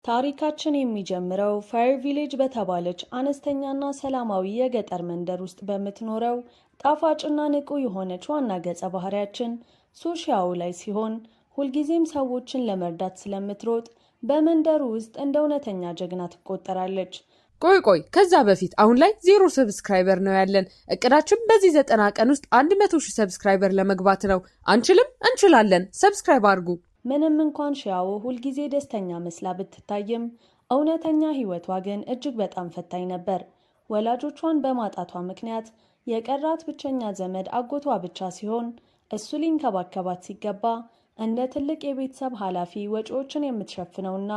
ታሪካችን የሚጀምረው ፋየር ቪሌጅ በተባለች አነስተኛና ሰላማዊ የገጠር መንደር ውስጥ በምትኖረው ጣፋጭና ንቁ የሆነች ዋና ገጸ ባህሪያችን ሱሺያዎ ላይ ሲሆን ሁልጊዜም ሰዎችን ለመርዳት ስለምትሮጥ በመንደሩ ውስጥ እንደ እውነተኛ ጀግና ትቆጠራለች። ቆይ ከዛ በፊት አሁን ላይ 0 ሰብስክራይበር ነው ያለን። እቅዳችን በዚህ 90 ቀን ውስጥ 100,000 ሰብስክራይበር ለመግባት ነው። አንችልም? እንችላለን። ሰብስክራይብ አድርጉ። ምንም እንኳን ሺያዎ ሁልጊዜ ደስተኛ መስላ ብትታይም እውነተኛ ህይወቷ ግን እጅግ በጣም ፈታኝ ነበር። ወላጆቿን በማጣቷ ምክንያት የቀራት ብቸኛ ዘመድ አጎቷ ብቻ ሲሆን እሱ ሊንከባከባት ሲገባ እንደ ትልቅ የቤተሰብ ኃላፊ ወጪዎችን የምትሸፍነውና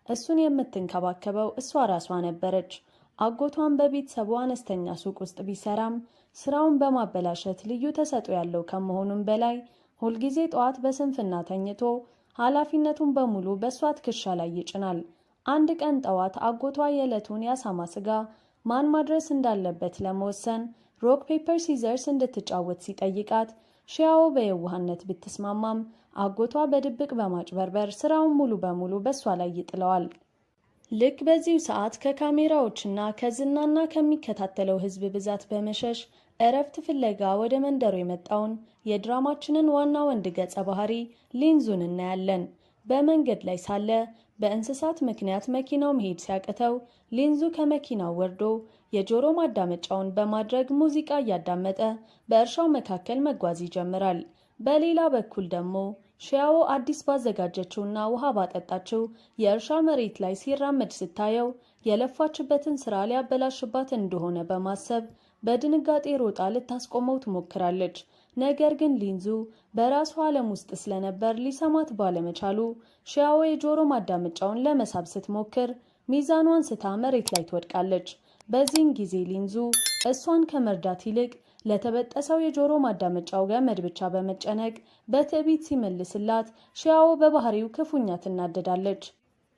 እሱን የምትንከባከበው እሷ ራሷ ነበረች። አጎቷን በቤተሰቡ አነስተኛ ሱቅ ውስጥ ቢሰራም ስራውን በማበላሸት ልዩ ተሰጥኦ ያለው ከመሆኑም በላይ ሁልጊዜ ጠዋት በስንፍና ተኝቶ ኃላፊነቱን በሙሉ በእሷ ትከሻ ላይ ይጭናል። አንድ ቀን ጠዋት አጎቷ የዕለቱን የአሳማ ስጋ ማን ማድረስ እንዳለበት ለመወሰን ሮክ ፔፐር ሲዘርስ እንድትጫወት ሲጠይቃት ሺያዎ በየዋህነት ብትስማማም አጎቷ በድብቅ በማጭበርበር ስራውን ሙሉ በሙሉ በእሷ ላይ ይጥለዋል። ልክ በዚሁ ሰዓት ከካሜራዎችና ከዝናና ከሚከታተለው ህዝብ ብዛት በመሸሽ እረፍት ፍለጋ ወደ መንደሩ የመጣውን የድራማችንን ዋና ወንድ ገጸ ባህሪ ሊንዙን እናያለን። በመንገድ ላይ ሳለ በእንስሳት ምክንያት መኪናው መሄድ ሲያቅተው ሊንዙ ከመኪናው ወርዶ የጆሮ ማዳመጫውን በማድረግ ሙዚቃ እያዳመጠ በእርሻው መካከል መጓዝ ይጀምራል። በሌላ በኩል ደግሞ ሺያዎ አዲስ ባዘጋጀችውና ውሃ ባጠጣችው የእርሻ መሬት ላይ ሲራመድ ስታየው የለፋችበትን ስራ ሊያበላሽባት እንደሆነ በማሰብ በድንጋጤ ሮጣ ልታስቆመው ትሞክራለች። ነገር ግን ሊንዙ በራሱ ዓለም ውስጥ ስለነበር ሊሰማት ባለመቻሉ ሺያዎ የጆሮ ማዳመጫውን ለመሳብ ስትሞክር ሚዛኗን ስታ መሬት ላይ ትወድቃለች። በዚህን ጊዜ ሊንዙ እሷን ከመርዳት ይልቅ ለተበጠሰው የጆሮ ማዳመጫው ገመድ ብቻ በመጨነቅ በትዕቢት ሲመልስላት ሺያዎ በባህሪው ክፉኛ ትናደዳለች።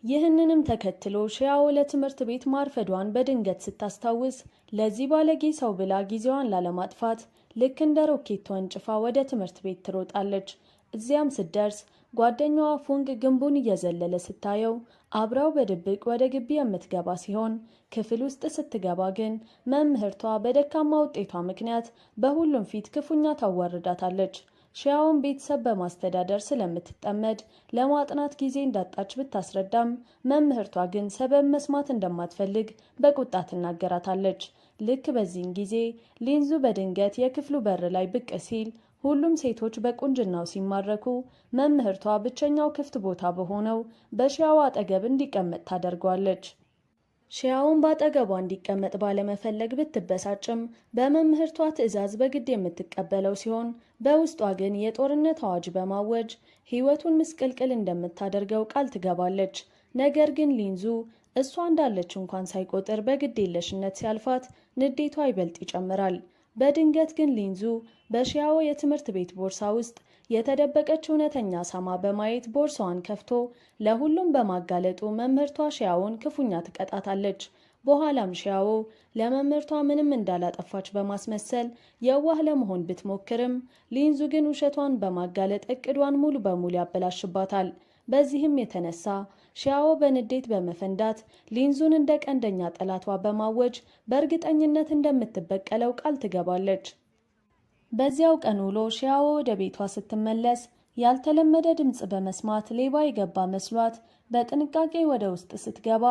ይህንንም ተከትሎ ሺያዎ ለትምህርት ቤት ማርፈዷን በድንገት ስታስታውስ ለዚህ ባለጌ ሰው ብላ ጊዜዋን ላለማጥፋት ልክ እንደ ሮኬት ተወንጭፋ ወደ ትምህርት ቤት ትሮጣለች። እዚያም ስትደርስ ጓደኛዋ ፉንግ ግንቡን እየዘለለ ስታየው አብራው በድብቅ ወደ ግቢ የምትገባ ሲሆን ክፍል ውስጥ ስትገባ ግን መምህርቷ በደካማ ውጤቷ ምክንያት በሁሉም ፊት ክፉኛ ታዋርዳታለች። ሺያዎን ቤተሰብ በማስተዳደር ስለምትጠመድ ለማጥናት ጊዜ እንዳጣች ብታስረዳም መምህርቷ ግን ሰበብ መስማት እንደማትፈልግ በቁጣ ትናገራታለች። ልክ በዚህን ጊዜ ሊንዙ በድንገት የክፍሉ በር ላይ ብቅ ሲል ሁሉም ሴቶች በቁንጅናው ሲማረኩ መምህርቷ ብቸኛው ክፍት ቦታ በሆነው በሺያዎ አጠገብ እንዲቀመጥ ታደርገዋለች። ሺያዎን በአጠገቧ እንዲቀመጥ ባለመፈለግ ብትበሳጭም በመምህርቷ ትዕዛዝ በግድ የምትቀበለው ሲሆን በውስጧ ግን የጦርነት አዋጅ በማወጅ ሕይወቱን ምስቅልቅል እንደምታደርገው ቃል ትገባለች። ነገር ግን ሊንዙ እሷ እንዳለች እንኳን ሳይቆጥር በግድ የለሽነት ሲያልፋት ንዴቷ ይበልጥ ይጨምራል። በድንገት ግን ሊንዙ በሺያዎ የትምህርት ቤት ቦርሳ ውስጥ የተደበቀች እውነተኛ አሳማ በማየት ቦርሳዋን ከፍቶ ለሁሉም በማጋለጡ መምህርቷ ሺያዎን ክፉኛ ትቀጣታለች። በኋላም ሺያዎ ለመምህርቷ ምንም እንዳላጠፋች በማስመሰል የዋህ ለመሆን ብትሞክርም ሊንዙ ግን ውሸቷን በማጋለጥ እቅዷን ሙሉ በሙሉ ያበላሽባታል። በዚህም የተነሳ ሺያዎ በንዴት በመፈንዳት ሊንዙን እንደ ቀንደኛ ጠላቷ በማወጅ በእርግጠኝነት እንደምትበቀለው ቃል ትገባለች። በዚያው ቀን ውሎ ሺያዎ ወደ ቤቷ ስትመለስ ያልተለመደ ድምፅ በመስማት ሌባ የገባ መስሏት በጥንቃቄ ወደ ውስጥ ስትገባ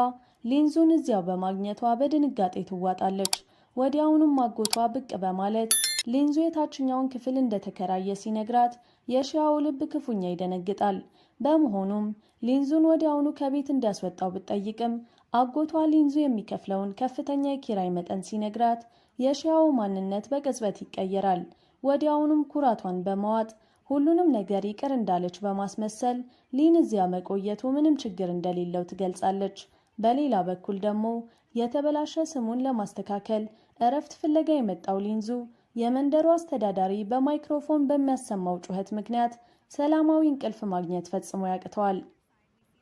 ሊንዙን እዚያው በማግኘቷ በድንጋጤ ትዋጣለች። ወዲያውኑም አጎቷ ብቅ በማለት ሊንዙ የታችኛውን ክፍል እንደተከራየ ሲነግራት የሺያዎ ልብ ክፉኛ ይደነግጣል። በመሆኑም ሊንዙን ወዲያውኑ ከቤት እንዲያስወጣው ብትጠይቅም አጎቷ ሊንዙ የሚከፍለውን ከፍተኛ የኪራይ መጠን ሲነግራት የሺያዎ ማንነት በቅጽበት ይቀየራል። ወዲያውኑም ኩራቷን በመዋጥ ሁሉንም ነገር ይቅር እንዳለች በማስመሰል ሊን እዚያ መቆየቱ ምንም ችግር እንደሌለው ትገልጻለች። በሌላ በኩል ደግሞ የተበላሸ ስሙን ለማስተካከል እረፍት ፍለጋ የመጣው ሊንዙ የመንደሩ አስተዳዳሪ በማይክሮፎን በሚያሰማው ጩኸት ምክንያት ሰላማዊ እንቅልፍ ማግኘት ፈጽሞ ያቅተዋል።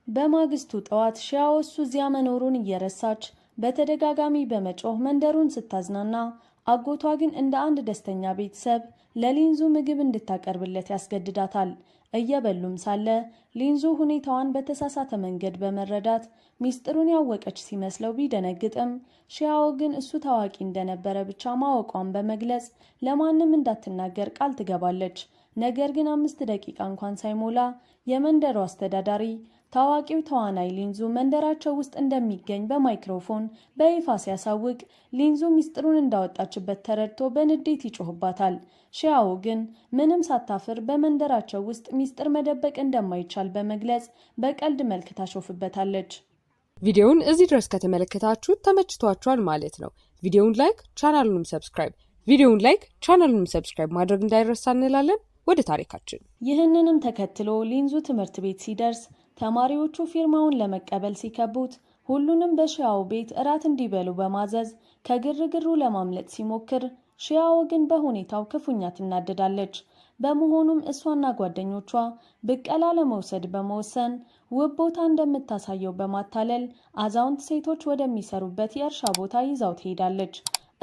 በማግስቱ ጠዋት ሺያዎ እሱ እዚያ መኖሩን እየረሳች በተደጋጋሚ በመጮህ መንደሩን ስታዝናና አጎቷ ግን እንደ አንድ ደስተኛ ቤተሰብ ለሊንዙ ምግብ እንድታቀርብለት ያስገድዳታል። እየበሉም ሳለ ሊንዙ ሁኔታዋን በተሳሳተ መንገድ በመረዳት ሚስጥሩን ያወቀች ሲመስለው ቢደነግጥም ሺያዎ ግን እሱ ታዋቂ እንደነበረ ብቻ ማወቋን በመግለጽ ለማንም እንዳትናገር ቃል ትገባለች። ነገር ግን 5 ደቂቃ እንኳን ሳይሞላ የመንደሩ አስተዳዳሪ ታዋቂው ተዋናይ ሊንዙ መንደራቸው ውስጥ እንደሚገኝ በማይክሮፎን በይፋ ሲያሳውቅ ሊንዙ ሚስጥሩን እንዳወጣችበት ተረድቶ በንዴት ይጮህባታል። ሺያዎ ግን ምንም ሳታፍር በመንደራቸው ውስጥ ሚስጥር መደበቅ እንደማይቻል በመግለጽ በቀልድ መልክ ታሾፍበታለች። ቪዲዮውን እዚህ ድረስ ከተመለከታችሁ ተመችቷችኋል ማለት ነው። ቪዲዮውን ላይክ ቻናሉንም ሰብስክራይብ ማድረግ እንዳይረሳ እንላለን። ወደ ታሪካችን። ይህንንም ተከትሎ ሊንዙ ትምህርት ቤት ሲደርስ ተማሪዎቹ ፊርማውን ለመቀበል ሲከቡት ሁሉንም በሺያዎ ቤት እራት እንዲበሉ በማዘዝ ከግርግሩ ለማምለጥ ሲሞክር ሺያዎ ግን በሁኔታው ክፉኛ ትናደዳለች። በመሆኑም እሷና ጓደኞቿ ብቀላ ለመውሰድ በመወሰን ውብ ቦታ እንደምታሳየው በማታለል አዛውንት ሴቶች ወደሚሰሩበት የእርሻ ቦታ ይዛው ትሄዳለች።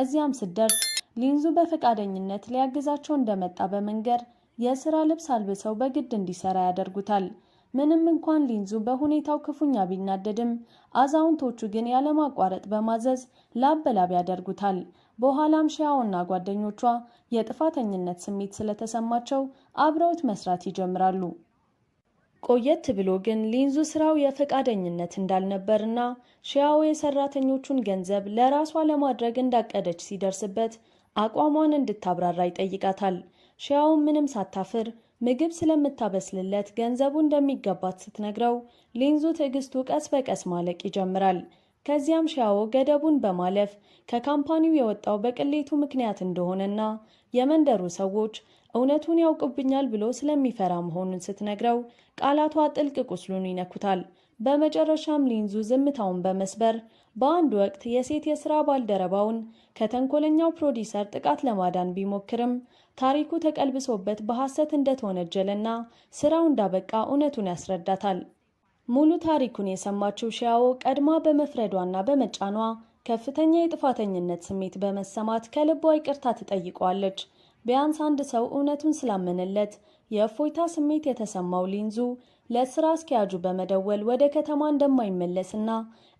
እዚያም ስትደርስ ሊንዙ በፈቃደኝነት ሊያግዛቸው እንደመጣ በመንገር የሥራ ልብስ አልብሰው በግድ እንዲሰራ ያደርጉታል። ምንም እንኳን ሊንዙ በሁኔታው ክፉኛ ቢናደድም አዛውንቶቹ ግን ያለማቋረጥ በማዘዝ ላብ በላብ ያደርጉታል። በኋላም ሺያዎና ጓደኞቿ የጥፋተኝነት ስሜት ስለተሰማቸው አብረውት መስራት ይጀምራሉ። ቆየት ብሎ ግን ሊንዙ ስራው የፈቃደኝነት እንዳልነበርና ሺያዎ የሰራተኞቹን ገንዘብ ለራሷ ለማድረግ እንዳቀደች ሲደርስበት አቋሟን እንድታብራራ ይጠይቃታል። ሺያዎ ምንም ሳታፍር ምግብ ስለምታበስልለት ገንዘቡ እንደሚገባት ስትነግረው ሊንዙ ትዕግስቱ ቀስ በቀስ ማለቅ ይጀምራል። ከዚያም ሺያዎ ገደቡን በማለፍ ከካምፓኒው የወጣው በቅሌቱ ምክንያት እንደሆነና የመንደሩ ሰዎች እውነቱን ያውቁብኛል ብሎ ስለሚፈራ መሆኑን ስትነግረው ቃላቷ ጥልቅ ቁስሉን ይነኩታል። በመጨረሻም ሊንዙ ዝምታውን በመስበር በአንድ ወቅት የሴት የሥራ ባልደረባውን ከተንኮለኛው ፕሮዲሰር ጥቃት ለማዳን ቢሞክርም ታሪኩ ተቀልብሶበት በሐሰት እንደተወነጀለና ስራው እንዳበቃ እውነቱን ያስረዳታል። ሙሉ ታሪኩን የሰማችው ሺያዎ ቀድማ በመፍረዷና በመጫኗ ከፍተኛ የጥፋተኝነት ስሜት በመሰማት ከልቧ ይቅርታ ትጠይቀዋለች። ቢያንስ አንድ ሰው እውነቱን ስላመነለት የእፎይታ ስሜት የተሰማው ሊንዙ ለስራ አስኪያጁ በመደወል ወደ ከተማ እንደማይመለስና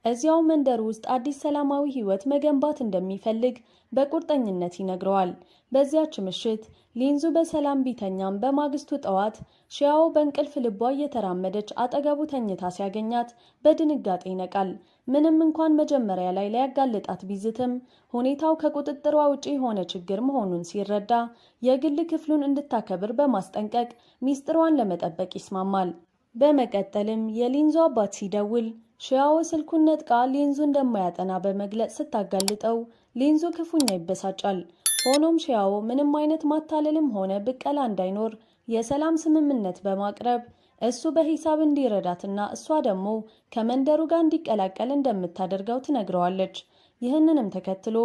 እዚያው መንደር ውስጥ አዲስ ሰላማዊ ሕይወት መገንባት እንደሚፈልግ በቁርጠኝነት ይነግረዋል። በዚያች ምሽት ሊንዙ በሰላም ቢተኛም በማግስቱ ጠዋት ሺያዎ በእንቅልፍ ልቧ እየተራመደች አጠገቡ ተኝታ ሲያገኛት በድንጋጤ ይነቃል። ምንም እንኳን መጀመሪያ ላይ ሊያጋልጣት ቢዝትም ሁኔታው ከቁጥጥሯ ውጪ የሆነ ችግር መሆኑን ሲረዳ የግል ክፍሉን እንድታከብር በማስጠንቀቅ ሚስጥሯን ለመጠበቅ ይስማማል። በመቀጠልም የሊንዙ አባት ሲደውል ሺያዎ ስልኩን ነጥቃ ሊንዙ እንደማያጠና በመግለጽ ስታጋልጠው ሊንዙ ክፉኛ ይበሳጫል። ሆኖም ሺያዎ ምንም አይነት ማታለልም ሆነ ብቀላ እንዳይኖር የሰላም ስምምነት በማቅረብ እሱ በሂሳብ እንዲረዳትና እሷ ደግሞ ከመንደሩ ጋር እንዲቀላቀል እንደምታደርገው ትነግረዋለች። ይህንንም ተከትሎ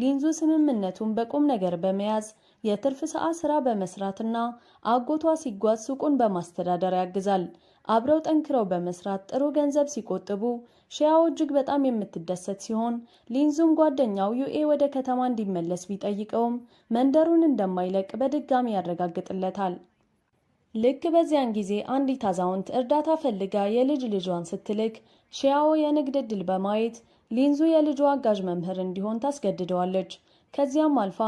ሊንዙ ስምምነቱን በቁም ነገር በመያዝ የትርፍ ሰዓት ስራ በመስራትና አጎቷ ሲጓዝ ሱቁን በማስተዳደር ያግዛል። አብረው ጠንክረው በመስራት ጥሩ ገንዘብ ሲቆጥቡ ሺያዎ እጅግ በጣም የምትደሰት ሲሆን ሊንዙም ጓደኛው ዩኤ ወደ ከተማ እንዲመለስ ቢጠይቀውም መንደሩን እንደማይለቅ በድጋሚ ያረጋግጥለታል። ልክ በዚያን ጊዜ አንዲት አዛውንት እርዳታ ፈልጋ የልጅ ልጇን ስትልክ ሺያዎ የንግድ ዕድል በማየት ሊንዙ የልጇ አጋዥ መምህር እንዲሆን ታስገድደዋለች። ከዚያም አልፋ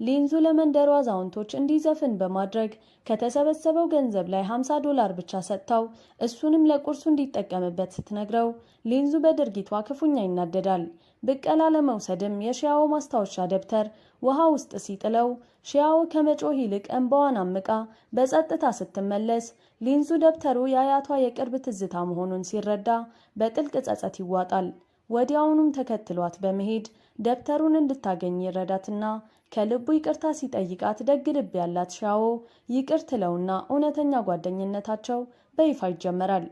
ሊንዙ ለመንደሩ አዛውንቶች እንዲዘፍን በማድረግ ከተሰበሰበው ገንዘብ ላይ $50 ብቻ ሰጥታው እሱንም ለቁርሱ እንዲጠቀምበት ስትነግረው ሊንዙ በድርጊቷ ክፉኛ ይናደዳል። ብቀላ ለመውሰድም የሺያዎ ማስታወሻ ደብተር ውሃ ውስጥ ሲጥለው ሺያዎ ከመጮህ ይልቅ እንባዋን አምቃ በጸጥታ ስትመለስ ሊንዙ ደብተሩ የአያቷ የቅርብ ትዝታ መሆኑን ሲረዳ በጥልቅ ጸጸት ይዋጣል። ወዲያውኑም ተከትሏት በመሄድ ደብተሩን እንድታገኝ ይረዳትና ከልቡ ይቅርታ ሲጠይቃት ደግ ልብ ያላት ሺያዎ ይቅር ትለውና እውነተኛ ጓደኝነታቸው በይፋ ይጀመራል።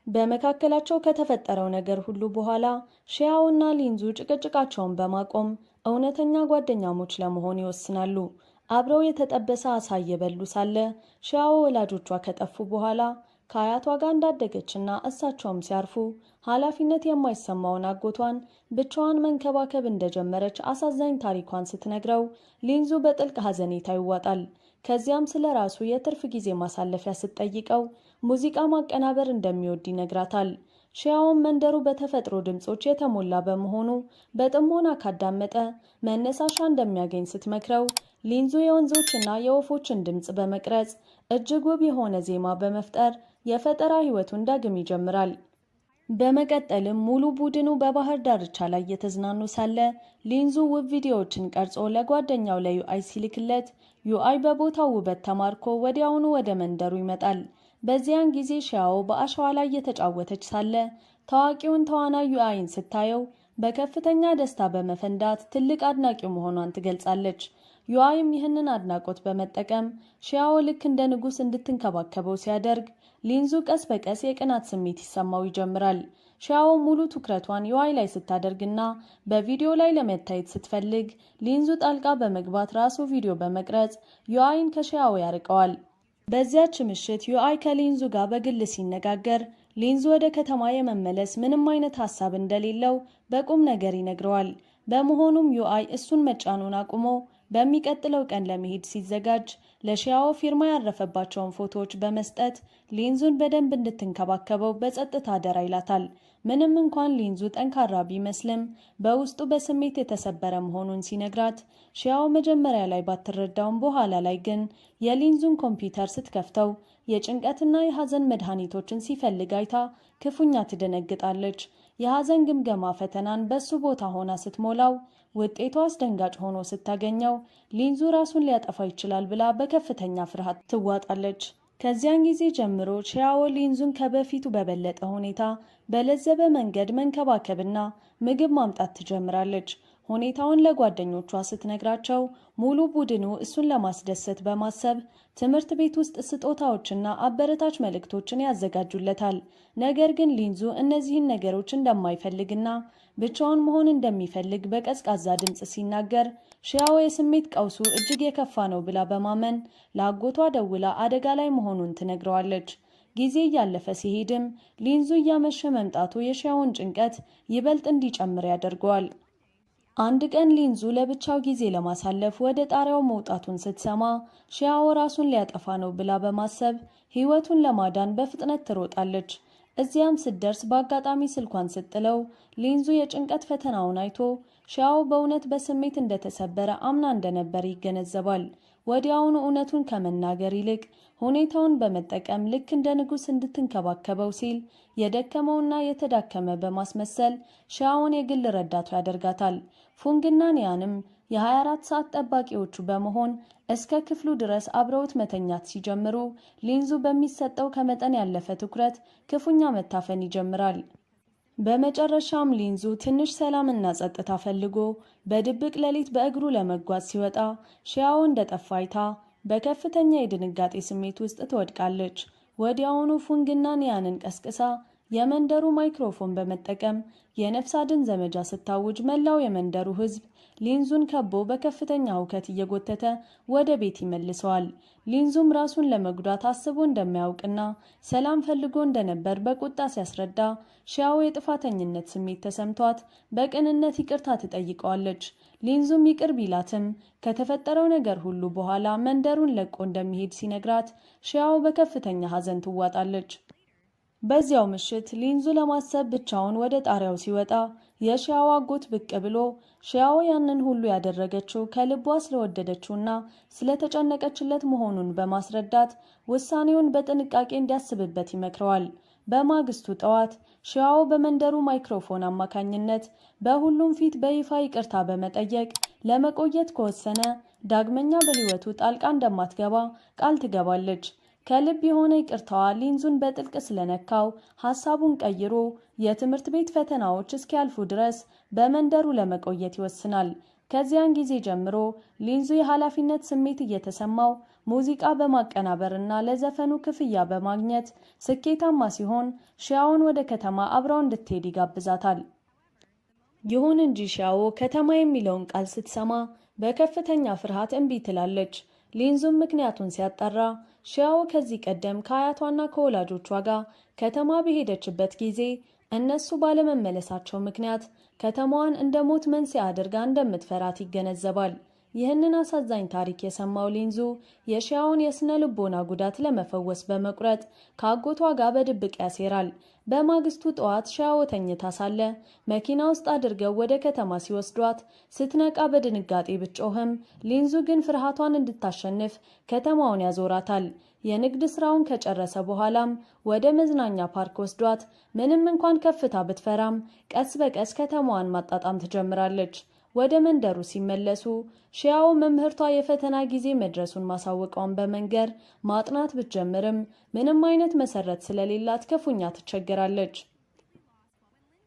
በመካከላቸው ከተፈጠረው ነገር ሁሉ በኋላ ሺያዎና ሊንዙ ጭቅጭቃቸውን በማቆም እውነተኛ ጓደኛሞች ለመሆን ይወስናሉ። አብረው የተጠበሰ አሳ እየበሉ ሳለ ሺያዎ ወላጆቿ ከጠፉ በኋላ ከአያቷ ጋር እንዳደገችና እሳቸውም ሲያርፉ ኃላፊነት የማይሰማውን አጎቷን ብቻዋን መንከባከብ እንደጀመረች አሳዛኝ ታሪኳን ስትነግረው ሊንዙ በጥልቅ ሐዘኔታ ይዋጣል። ከዚያም ስለ ራሱ የትርፍ ጊዜ ማሳለፊያ ስትጠይቀው ሙዚቃ ማቀናበር እንደሚወድ ይነግራታል። ሺያዎም መንደሩ በተፈጥሮ ድምጾች የተሞላ በመሆኑ በጥሞና ካዳመጠ መነሳሻ እንደሚያገኝ ስትመክረው ሊንዙ የወንዞችና የወፎችን ድምጽ በመቅረጽ እጅግ ውብ የሆነ ዜማ በመፍጠር የፈጠራ ህይወቱን ዳግም ይጀምራል። በመቀጠልም ሙሉ ቡድኑ በባህር ዳርቻ ላይ እየተዝናኑ ሳለ ሊንዙ ውብ ቪዲዮዎችን ቀርጾ ለጓደኛው ለዩአይ ሲልክለት ዩአይ በቦታው ውበት ተማርኮ ወዲያውኑ ወደ መንደሩ ይመጣል። በዚያን ጊዜ ሺያዎ በአሸዋ ላይ እየተጫወተች ሳለ ታዋቂውን ተዋናይ ዩአይን ስታየው በከፍተኛ ደስታ በመፈንዳት ትልቅ አድናቂው መሆኗን ትገልጻለች። ዩአይም ይህንን አድናቆት በመጠቀም ሺያዎ ልክ እንደ ንጉሥ እንድትንከባከበው ሲያደርግ ሊንዙ ቀስ በቀስ የቅናት ስሜት ይሰማው ይጀምራል። ሺያዎ ሙሉ ትኩረቷን ዩአይ ላይ ስታደርግና በቪዲዮ ላይ ለመታየት ስትፈልግ ሊንዙ ጣልቃ በመግባት ራሱ ቪዲዮ በመቅረጽ ዩአይን ከሺያዎ ያርቀዋል። በዚያች ምሽት ዩአይ ከሊንዙ ጋር በግል ሲነጋገር ሊንዙ ወደ ከተማ የመመለስ ምንም አይነት ሐሳብ እንደሌለው በቁም ነገር ይነግረዋል። በመሆኑም ዩአይ እሱን መጫኑን አቁሞ በሚቀጥለው ቀን ለመሄድ ሲዘጋጅ ለሺያዎ ፊርማ ያረፈባቸውን ፎቶዎች በመስጠት ሊንዙን በደንብ እንድትንከባከበው በጸጥታ አደራ ይላታል። ምንም እንኳን ሊንዙ ጠንካራ ቢመስልም በውስጡ በስሜት የተሰበረ መሆኑን ሲነግራት ሺያዎ መጀመሪያ ላይ ባትረዳውም በኋላ ላይ ግን የሊንዙን ኮምፒውተር ስትከፍተው የጭንቀትና የሐዘን መድኃኒቶችን ሲፈልግ አይታ ክፉኛ ትደነግጣለች። የሐዘን ግምገማ ፈተናን በሱ ቦታ ሆና ስትሞላው ውጤቱ አስደንጋጭ ሆኖ ስታገኘው ሊንዙ ራሱን ሊያጠፋ ይችላል ብላ በከፍተኛ ፍርሃት ትዋጣለች። ከዚያን ጊዜ ጀምሮ ሺያዎ ሊንዙን ከበፊቱ በበለጠ ሁኔታ በለዘበ መንገድ መንከባከብና ምግብ ማምጣት ትጀምራለች። ሁኔታውን ለጓደኞቿ ስትነግራቸው ሙሉ ቡድኑ እሱን ለማስደሰት በማሰብ ትምህርት ቤት ውስጥ ስጦታዎችና አበረታች መልእክቶችን ያዘጋጁለታል። ነገር ግን ሊንዙ እነዚህን ነገሮች እንደማይፈልግና ብቻውን መሆን እንደሚፈልግ በቀዝቃዛ ድምፅ ሲናገር ሺያዎ የስሜት ቀውሱ እጅግ የከፋ ነው ብላ በማመን ለአጎቷ ደውላ አደጋ ላይ መሆኑን ትነግረዋለች። ጊዜ እያለፈ ሲሄድም ሊንዙ እያመሸ መምጣቱ የሺያዎን ጭንቀት ይበልጥ እንዲጨምር ያደርገዋል። አንድ ቀን ሊንዙ ለብቻው ጊዜ ለማሳለፍ ወደ ጣሪያው መውጣቱን ስትሰማ ሺያዎ ራሱን ሊያጠፋ ነው ብላ በማሰብ ሕይወቱን ለማዳን በፍጥነት ትሮጣለች። እዚያም ስትደርስ በአጋጣሚ ስልኳን ስትጥለው ሊንዙ የጭንቀት ፈተናውን አይቶ ሺያዎ በእውነት በስሜት እንደተሰበረ አምና እንደነበር ይገነዘባል። ወዲያውኑ እውነቱን ከመናገር ይልቅ ሁኔታውን በመጠቀም ልክ እንደ ንጉሥ እንድትንከባከበው ሲል የደከመውና የተዳከመ በማስመሰል ሺያዎን የግል ረዳቱ ያደርጋታል። ፉንግና ኒያንም የ24 ሰዓት ጠባቂዎቹ በመሆን እስከ ክፍሉ ድረስ አብረውት መተኛት ሲጀምሩ ሊንዙ በሚሰጠው ከመጠን ያለፈ ትኩረት ክፉኛ መታፈን ይጀምራል። በመጨረሻም ሊንዙ ትንሽ ሰላምና ጸጥታ ፈልጎ በድብቅ ሌሊት በእግሩ ለመጓዝ ሲወጣ ሺያዎ እንደጠፋ አይታ በከፍተኛ የድንጋጤ ስሜት ውስጥ ትወድቃለች። ወዲያውኑ ፉንግና ኒያንን ቀስቅሳ የመንደሩ ማይክሮፎን በመጠቀም የነፍስ አድን ዘመቻ ስታውጅ መላው የመንደሩ ሕዝብ ሊንዙን ከቦ በከፍተኛ ሁከት እየጎተተ ወደ ቤት ይመልሰዋል። ሊንዙም ራሱን ለመጉዳት አስቦ እንደማያውቅና ሰላም ፈልጎ እንደነበር በቁጣ ሲያስረዳ ሺያዎ የጥፋተኝነት ስሜት ተሰምቷት በቅንነት ይቅርታ ትጠይቀዋለች። ሊንዙም ይቅር ቢላትም ከተፈጠረው ነገር ሁሉ በኋላ መንደሩን ለቆ እንደሚሄድ ሲነግራት ሺያዎ በከፍተኛ ሐዘን ትዋጣለች። በዚያው ምሽት ሊንዙ ለማሰብ ብቻውን ወደ ጣሪያው ሲወጣ የሺያዎ አጎት ብቅ ብሎ ሺያዎ ያንን ሁሉ ያደረገችው ከልቧ ስለወደደችውና ስለተጨነቀችለት መሆኑን በማስረዳት ውሳኔውን በጥንቃቄ እንዲያስብበት ይመክረዋል። በማግስቱ ጠዋት ሺያዎ በመንደሩ ማይክሮፎን አማካኝነት በሁሉም ፊት በይፋ ይቅርታ በመጠየቅ ለመቆየት ከወሰነ ዳግመኛ በሕይወቱ ጣልቃ እንደማትገባ ቃል ትገባለች። ከልብ የሆነ ይቅርታዋ ሊንዙን በጥልቅ ስለነካው ሐሳቡን ቀይሮ የትምህርት ቤት ፈተናዎች እስኪያልፉ ድረስ በመንደሩ ለመቆየት ይወስናል። ከዚያን ጊዜ ጀምሮ ሊንዙ የኃላፊነት ስሜት እየተሰማው ሙዚቃ በማቀናበርና ለዘፈኑ ክፍያ በማግኘት ስኬታማ ሲሆን ሺያዎን ወደ ከተማ አብራው እንድትሄድ ይጋብዛታል። ይሁን እንጂ ሺያዎ ከተማ የሚለውን ቃል ስትሰማ በከፍተኛ ፍርሃት እምቢ ትላለች። ሊንዙም ምክንያቱን ሲያጣራ ሺያዎ ከዚህ ቀደም ከአያቷና ከወላጆቿ ጋር ከተማ በሄደችበት ጊዜ እነሱ ባለመመለሳቸው ምክንያት ከተማዋን እንደ ሞት መንስኤ አድርጋ እንደምትፈራት ይገነዘባል። ይህንን አሳዛኝ ታሪክ የሰማው ሊንዙ የሺያውን የስነ ልቦና ጉዳት ለመፈወስ በመቁረጥ ከአጎቷ ጋር በድብቅ ያሴራል። በማግስቱ ጠዋት ሺያዎ ተኝታ ሳለ መኪና ውስጥ አድርገው ወደ ከተማ ሲወስዷት ስትነቃ በድንጋጤ ብትጮህም ሊንዙ ግን ፍርሃቷን እንድታሸንፍ ከተማውን ያዞራታል። የንግድ ስራውን ከጨረሰ በኋላም ወደ መዝናኛ ፓርክ ወስዷት ምንም እንኳን ከፍታ ብትፈራም ቀስ በቀስ ከተማዋን ማጣጣም ትጀምራለች። ወደ መንደሩ ሲመለሱ ሺያዎ መምህርቷ የፈተና ጊዜ መድረሱን ማሳወቋን በመንገር ማጥናት ብትጀምርም ምንም አይነት መሰረት ስለሌላት ክፉኛ ትቸገራለች።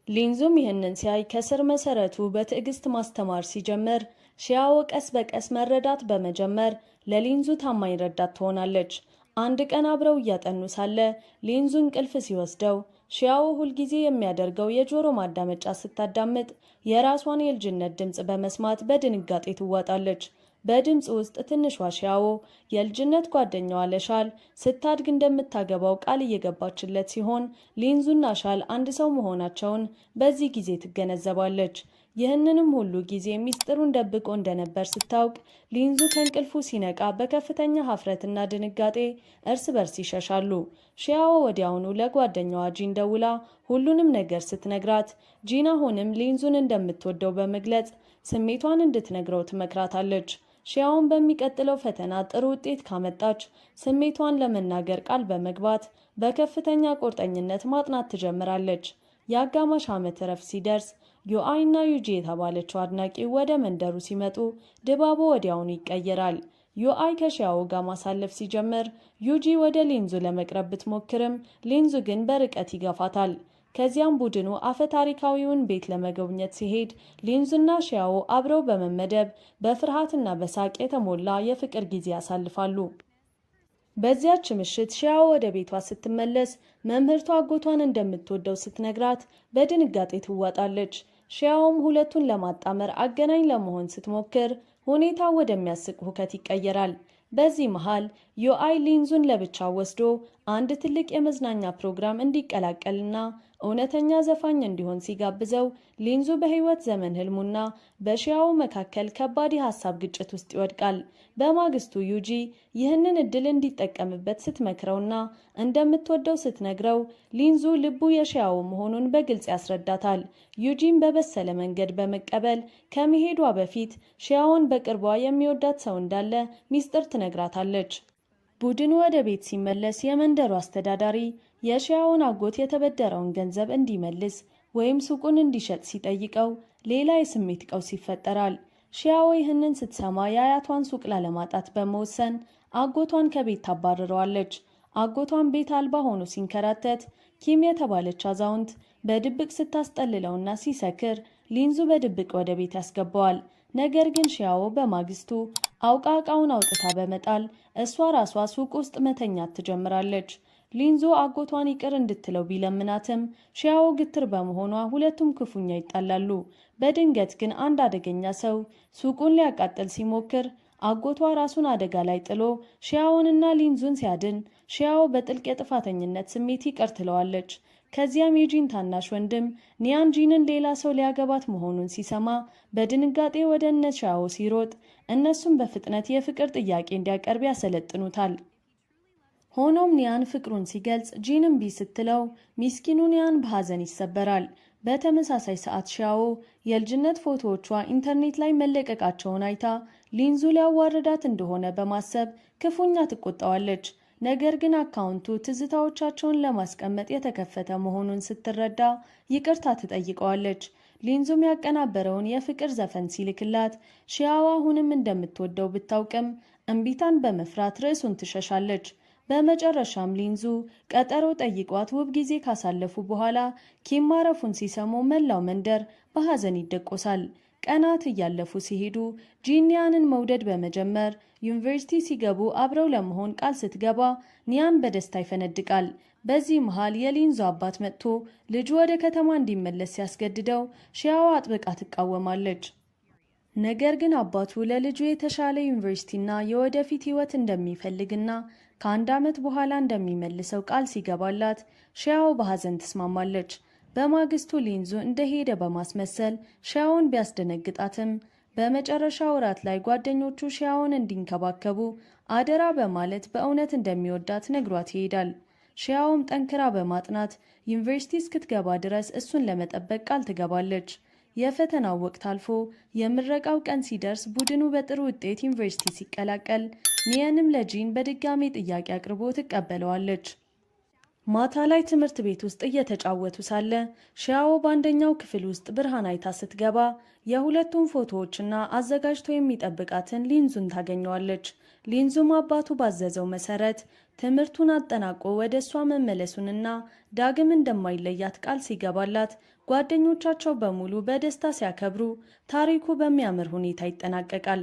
ሊንዙም ይህንን ሲያይ ከስር መሰረቱ በትዕግስት ማስተማር ሲጀምር ሺያዎ ቀስ በቀስ መረዳት በመጀመር ለሊንዙ ታማኝ ረዳት ትሆናለች። አንድ ቀን አብረው እያጠኑ ሳለ ሊንዙ እንቅልፍ ሲወስደው ሺያዎ ሁልጊዜ የሚያደርገው የጆሮ ማዳመጫ ስታዳምጥ የራሷን የልጅነት ድምፅ በመስማት በድንጋጤ ትዋጣለች። በድምፅ ውስጥ ትንሿ ሺያዎ የልጅነት ጓደኛዋ ለሻል ስታድግ እንደምታገባው ቃል እየገባችለት ሲሆን ሊንዙና ሻል አንድ ሰው መሆናቸውን በዚህ ጊዜ ትገነዘባለች። ይህንንም ሁሉ ጊዜ ሚስጥሩን ደብቆ እንደነበር ስታውቅ ሊንዙ ከእንቅልፉ ሲነቃ በከፍተኛ ሀፍረትና ድንጋጤ እርስ በርስ ይሸሻሉ። ሺያዎ ወዲያውኑ ለጓደኛዋ ጂን ደውላ ሁሉንም ነገር ስትነግራት ጂን አሁንም ሊንዙን እንደምትወደው በመግለጽ ስሜቷን እንድትነግረው ትመክራታለች። ሺያዎን በሚቀጥለው ፈተና ጥሩ ውጤት ካመጣች ስሜቷን ለመናገር ቃል በመግባት በከፍተኛ ቁርጠኝነት ማጥናት ትጀምራለች። የአጋማሽ ዓመት እረፍት ሲደርስ ዩአይ እና ዩጂ የተባለችው አድናቂ ወደ መንደሩ ሲመጡ ድባቡ ወዲያውኑ ይቀየራል። ዩአይ ከሺያዎ ጋር ማሳለፍ ሲጀምር ዩጂ ወደ ሊንዙ ለመቅረብ ብትሞክርም ሊንዙ ግን በርቀት ይገፋታል። ከዚያም ቡድኑ አፈታሪካዊውን ቤት ለመጎብኘት ሲሄድ ሊንዙና ሺያዎ አብረው በመመደብ በፍርሃትና በሳቅ የተሞላ የፍቅር ጊዜ ያሳልፋሉ። በዚያች ምሽት ሺያዎ ወደ ቤቷ ስትመለስ መምህርቷ አጎቷን እንደምትወደው ስትነግራት በድንጋጤ ትዋጣለች። ሺያዎም ሁለቱን ለማጣመር አገናኝ ለመሆን ስትሞክር ሁኔታው ወደሚያስቅ ሁከት ይቀየራል። በዚህ መሃል ዩአይ ሊንዙን ለብቻው ወስዶ አንድ ትልቅ የመዝናኛ ፕሮግራም እንዲቀላቀልና እውነተኛ ዘፋኝ እንዲሆን ሲጋብዘው ሊንዙ በህይወት ዘመን ህልሙና በሺያዎ መካከል ከባድ የሐሳብ ግጭት ውስጥ ይወድቃል። በማግስቱ ዩጂ ይህንን እድል እንዲጠቀምበት ስትመክረውና እንደምትወደው ስትነግረው ሊንዙ ልቡ የሺያዎ መሆኑን በግልጽ ያስረዳታል። ዩጂን በበሰለ መንገድ በመቀበል ከመሄዷ በፊት ሺያዎን በቅርቧ የሚወዳት ሰው እንዳለ ሚስጥር ትነግራታለች። ቡድኑ ወደ ቤት ሲመለስ የመንደሩ አስተዳዳሪ የሺያዎን አጎት የተበደረውን ገንዘብ እንዲመልስ ወይም ሱቁን እንዲሸጥ ሲጠይቀው ሌላ የስሜት ቀውስ ይፈጠራል። ሺያዎ ይህንን ስትሰማ የአያቷን ሱቅ ላለማጣት በመወሰን አጎቷን ከቤት ታባርረዋለች። አጎቷን ቤት አልባ ሆኖ ሲንከራተት ኪም የተባለች አዛውንት በድብቅ ስታስጠልለውና ሲሰክር ሊንዙ በድብቅ ወደ ቤት ያስገባዋል። ነገር ግን ሺያዎ በማግስቱ አውቃ ዕቃውን አውጥታ በመጣል እሷ ራሷ ሱቅ ውስጥ መተኛት ትጀምራለች። ሊንዙ አጎቷን ይቅር እንድትለው ቢለምናትም ሺያዎ ግትር በመሆኗ ሁለቱም ክፉኛ ይጣላሉ። በድንገት ግን አንድ አደገኛ ሰው ሱቁን ሊያቃጥል ሲሞክር አጎቷ ራሱን አደጋ ላይ ጥሎ ሺያዎንና ሊንዙን ሲያድን ሺያዎ በጥልቅ የጥፋተኝነት ስሜት ይቅር ትለዋለች። ከዚያም የጂን ታናሽ ወንድም ኒያን ጂንን ሌላ ሰው ሊያገባት መሆኑን ሲሰማ በድንጋጤ ወደ እነ ሺያዎ ሲሮጥ እነሱም በፍጥነት የፍቅር ጥያቄ እንዲያቀርብ ያሰለጥኑታል። ሆኖም ኒያን ፍቅሩን ሲገልጽ ጂን እምቢ ስትለው ሚስኪኑ ኒያን በሐዘን ይሰበራል። በተመሳሳይ ሰዓት ሺያዎ የልጅነት ፎቶዎቿ ኢንተርኔት ላይ መለቀቃቸውን አይታ ሊንዙ ሊያዋርዳት እንደሆነ በማሰብ ክፉኛ ትቆጣዋለች። ነገር ግን አካውንቱ ትዝታዎቻቸውን ለማስቀመጥ የተከፈተ መሆኑን ስትረዳ ይቅርታ ትጠይቀዋለች። ሊንዙም ያቀናበረውን የፍቅር ዘፈን ሲልክላት ሺያዎ አሁንም እንደምትወደው ብታውቅም እምቢታን በመፍራት ርዕሱን ትሸሻለች። በመጨረሻም ሊንዙ ቀጠሮ ጠይቋት ውብ ጊዜ ካሳለፉ በኋላ ኪም ማረፉን ሲሰሙ መላው መንደር በሐዘን ይደቆሳል። ቀናት እያለፉ ሲሄዱ ጂን ኒያንን መውደድ በመጀመር ዩኒቨርሲቲ ሲገቡ አብረው ለመሆን ቃል ስትገባ ኒያን በደስታ ይፈነድቃል። በዚህ መሃል የሊንዙ አባት መጥቶ ልጁ ወደ ከተማ እንዲመለስ ሲያስገድደው ሺያዎ አጥብቃ ትቃወማለች። ነገር ግን አባቱ ለልጁ የተሻለ ዩኒቨርሲቲና የወደፊት ህይወት እንደሚፈልግና ከአንድ ዓመት በኋላ እንደሚመልሰው ቃል ሲገባላት ሺያዎ በሐዘን ትስማማለች። በማግስቱ ሊንዙ እንደሄደ በማስመሰል ሺያዎን ቢያስደነግጣትም በመጨረሻ ወራት ላይ ጓደኞቹ ሺያውን እንዲንከባከቡ አደራ በማለት በእውነት እንደሚወዳት ነግሯት ይሄዳል። ሺያውም ጠንክራ በማጥናት ዩኒቨርሲቲ እስክትገባ ድረስ እሱን ለመጠበቅ ቃል ትገባለች። የፈተናው ወቅት አልፎ የምረቃው ቀን ሲደርስ ቡድኑ በጥሩ ውጤት ዩኒቨርሲቲ ሲቀላቀል ኒየንም ለጂን በድጋሚ ጥያቄ አቅርቦ ትቀበለዋለች። ማታ ላይ ትምህርት ቤት ውስጥ እየተጫወቱ ሳለ ሺያዎ በአንደኛው ክፍል ውስጥ ብርሃን አይታ ስትገባ የሁለቱም ፎቶዎችና አዘጋጅቶ የሚጠብቃትን ሊንዙን ታገኘዋለች። ሊንዙም አባቱ ባዘዘው መሰረት ትምህርቱን አጠናቆ ወደ እሷ መመለሱንና ዳግም እንደማይለያት ቃል ሲገባላት ጓደኞቻቸው በሙሉ በደስታ ሲያከብሩ ታሪኩ በሚያምር ሁኔታ ይጠናቀቃል።